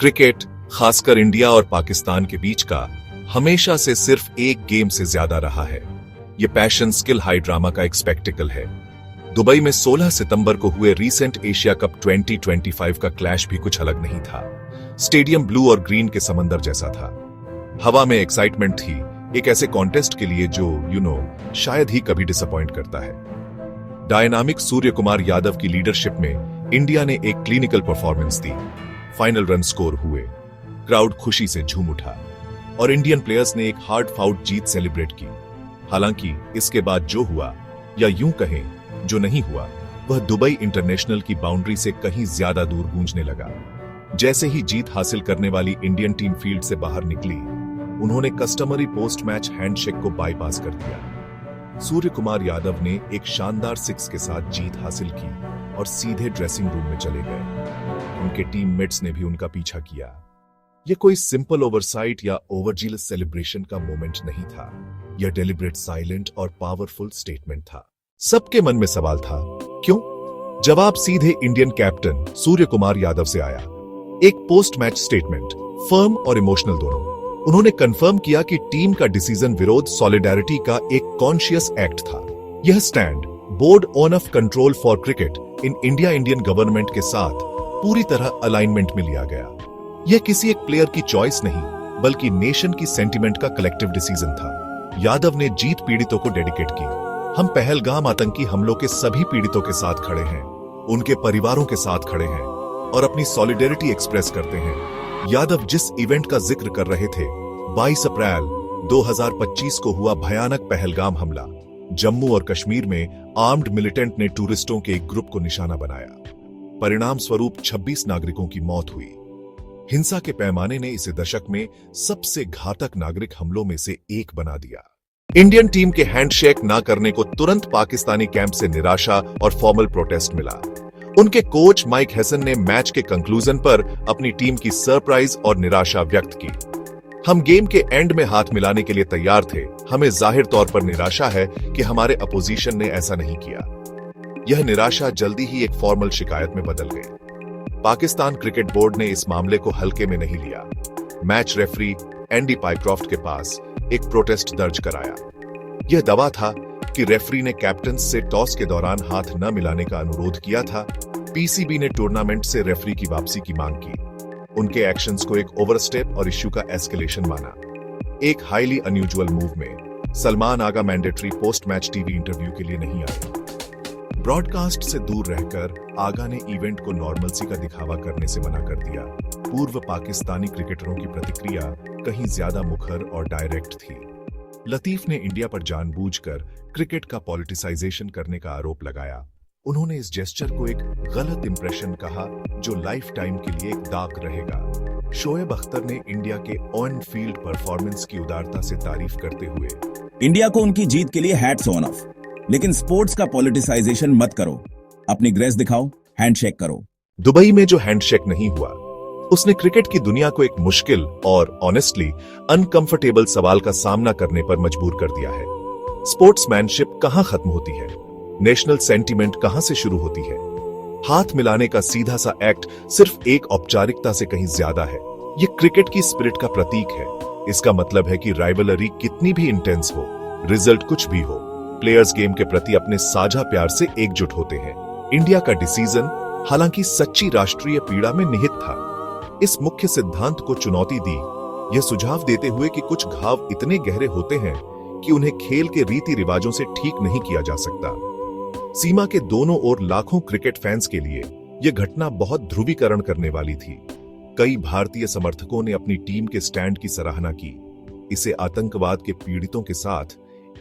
Cricket, खासकर India और पाकिस्तान के बीच का, हमेशा से सिर्फ एक गेम से ज्यादा रहा है। ये पैशन, स्किल, हाई ड्रामा का एक स्पेक्टिकल है। दुबई में 16 सितंबर को हुए रीसेंट एशिया कप 2025 का क्लैश भी कुछ अलग नहीं था। स्टेडियम ब्लू और ग्रीन के समंदर जैसा था। हवा में एक्साइटमेंट थी, एक ऐसे कॉन्टेस्ट के लिए जो शायद ही कभी डिसअपॉइंट करता है। डायनामिक सूर्य कुमार यादव की लीडरशिप में इंडिया ने एक क्लिनिकल परफॉर्मेंस दी। फाइनल रन स्कोर हुए, क्राउड खुशी से झूम उठा और इंडियन प्लेयर्स ने एक हार्ड फाउट जीत सेलिब्रेट की। हालांकि इसके बाद जो हुआ, या यूं कहें जो नहीं हुआ, वह दुबई इंटरनेशनल की बाउंड्री से कहीं ज्यादा दूर गूंजने लगा। जैसे ही जीत हासिल करने वाली इंडियन टीम फील्ड से बाहर निकली, उन्होंने कस्टमरी पोस्ट मैच हैंडशेक को बाईपास कर दिया। सूर्य कुमार यादव ने एक शानदार 6 के साथ जीत हासिल की और सीधे ड्रेसिंग रूम में चले गए। उनके टीममेट्स ने भी उनका पीछा किया। यह कोई सिंपल ओवरसाइट या ओवरजीलस सेलिब्रेशन का मोमेंट नहीं था। यह डेलिब्रेट, साइलेंट और पावरफुल स्टेटमेंट था। सबके मन में सवाल था, क्यों? जवाब सीधे इंडियन कैप्टन सूर्य कुमार यादव से आया। एक पोस्ट मैच स्टेटमेंट, फर्म और इमोशनल दोनों। उन्होंने कंफर्म किया कि टीम का डिसीजन विरोध सॉलिडेरिटी का एक कॉन्शियस एक्ट था। यह stand board on off control for cricket in India Indian government के साथ पूरी तरह अलाइनमेंट में लिया गया। यह किसी एक प्लेयर की चॉइस नहीं, बल्कि नेशन की सेंटिमेंट का कलेक्टिव डिसीजन था। यादव ने जीत पीड़ितों को डेडिकेट की। हम पहलगाम आतंकी हमलों के सभी पीड़ितों के साथ खड़े हैं, उनके परिवारों के साथ खड़े हैं और अपनी सॉलिडेरिटी एक्सप्रेस करते हैं। यादव जिस इवेंट का जिक्र कर रहे थे, 22 अप्रैल 2025 को हुआ भयानक पहलगाम हमला। जम्मू और कश्मीर में आर्म्ड मिलिटेंट ने टूरिस्टों के एक ग्रुप को निशाना बनाया। परिणाम स्वरूप 26 नागरिकों की मौत हुई। हिंसा के पैमाने ने इसे दशक में सबसे घातक नागरिक हमलों में से एक बना दिया। इंडियन टीम के हैंडशेक ना करने को तुरंत पाकिस्तानी कैंप से निराशा और फॉर्मल प्रोटेस्ट मिला। उनके कोच माइक हेसन ने मैच के कंक्लूजन पर अपनी टीम की सरप्राइज और निराशा व्यक्त की। हम गेम के एंड में हाथ मिलाने के लिए तैयार थे। हमें जाहिर तौर पर निराशा है कि हमारे अपोजिशन ने ऐसा नहीं किया। यह निराशा जल्दी ही एक फॉर्मल शिकायत में बदल गई। पाकिस्तान क्रिकेट बोर्ड ने इस मामले को हल्के में नहीं लिया। मैच रेफरी एंडी पाइक्रॉफ्ट के पास एक प्रोटेस्ट दर्ज कराया। यह दावा था कि रेफरी ने कैप्टन से टॉस के दौरान हाथ न मिलाने का अनुरोध किया था। पीसीबी ने टूर्नामेंट से रेफरी की वापसी की मांग की। उनके एक्शंस को एक ओवरस्टेप और इश्यू का एस्केलेशन माना। एक हाईली अनयूजुअल मूव में Salman Agha mandatory post match TV interview के लिए नहीं आए। ब्रॉडकास्ट से दूर रहकर आगा ने इवेंट को नॉर्मलसी का दिखावा करने से मना कर दिया। पूर्व पाकिस्तानी क्रिकेटरों की प्रतिक्रिया कहीं ज्यादा मुखर और डायरेक्ट थी। लतीफ ने इंडिया पर जानबूझकर क्रिकेट का पॉलिटिसाइजेशन करने का आरोप लगाया। उन्होंने इस जेस्चर को एक गलत इंप्रेशन कहा, जो लाइफ टाइम के लिए एक दाग रहेगा। शोएब अख्तर ने इंडिया के ऑन फील्ड परफॉर्मेंस की उदारता से तारीफ करते हुए, इंडिया को उनकी जीत के लिए हैट्स ऑन ऑफ, लेकिन स्पोर्ट्स का पॉलिटिसाइजेशन मत करो। अपनी ग्रेस दिखाओ, हैंडशेक करो। दुबई में जो हैंडशेक नहीं हुआ, उसने क्रिकेट की दुनिया को एक मुश्किल और ऑनेस्टली अनकंफर्टेबल सवाल का सामना करने पर मजबूर कर दिया है। स्पोर्ट्समैनशिप कहां खत्म होती है? नेशनल सेंटीमेंट कहां से शुरू होती है? हाथ मिलाने का सीधा सा एक्ट सिर्फ एक औपचारिकता से कहीं ज्यादा है। ये क्रिकेट की स्पिरिट का प्रतीक है। इसका मतलब है कि राइवलरी कितनी भी इंटेंस हो, रिजल्ट कुछ भी हो, प्लेयर्स गेम के प्रति अपने साझा प्यार से एकजुट होते हैं। इंडिया का डिसीजन हालांकि सच्ची राष्ट्रीय पीड़ा में निहित था। इस मुख्य सिद्धांत को चुनौती दी, यह सुझाव देते हुए कि कुछ घाव इतने गहरे होते हैं कि उन्हें खेल के रीति रिवाजों से ठीक नहीं किया जा सकता। सीमा के दोनों ओर लाखों क्रिकेट फैंस के लिए यह घटना बहुत ध्रुवीकरण करने वाली थी। कई भारतीय समर्थकों ने अपनी टीम के स्टैंड की सराहना की। इसे आतंकवाद के पीड़ितों के साथ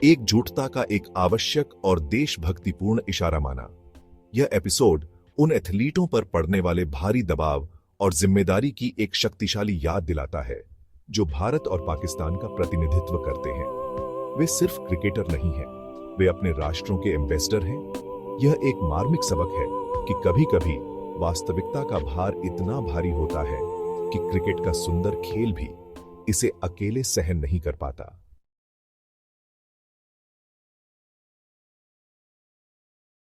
एकजुटता का एक आवश्यक और देशभक्तिपूर्ण इशारा माना। यह एपिसोड उन एथलीटों पर पड़ने वाले भारी दबाव और जिम्मेदारी की एक शक्तिशाली याद दिलाता है, जो भारत और पाकिस्तान का प्रतिनिधित्व करते हैं। वे सिर्फ क्रिकेटर नहीं हैं, वे अपने राष्ट्रों के एम्बेसडर हैं। यह एक मार्मिक सबक है कि कभी-कभी वास्तविकता का भार इतना भारी होता है कि क्रिकेट का सुंदर खेल भी इसे अकेले सहन नहीं कर पाता।